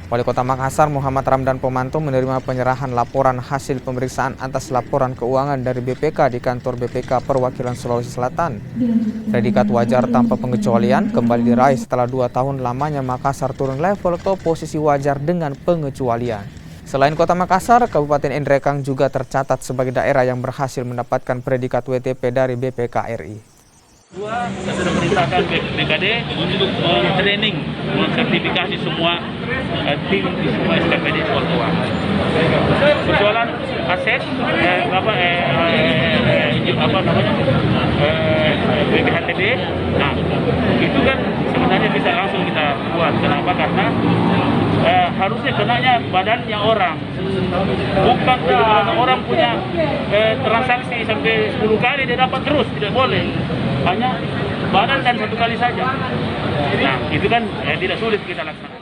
Wali Kota Makassar Muhammad Ramdan Pomanto menerima penyerahan laporan hasil pemeriksaan atas laporan keuangan dari BPK di kantor BPK Perwakilan Sulawesi Selatan. Predikat wajar tanpa pengecualian kembali diraih setelah 2 tahun lamanya Makassar turun level ke posisi wajar dengan pengecualian. Selain Kota Makassar, Kabupaten Indrekang juga tercatat sebagai daerah yang berhasil mendapatkan predikat WTP dari BPK RI. Saya sudah perintahkan BKD untuk training, sertifikasi semua tim di semua SKPD soal keuangan. Persoalan aset, BPHTB, nah itu kan sebenarnya bisa langsung kita buat. Kenapa? Karena harusnya kenanya badannya orang, bukan orang punya transaksi sampai 10 kali dia dapat terus, tidak boleh. Hanya badan dan 1 kali saja. Nah, itu kan tidak sulit kita laksanakan.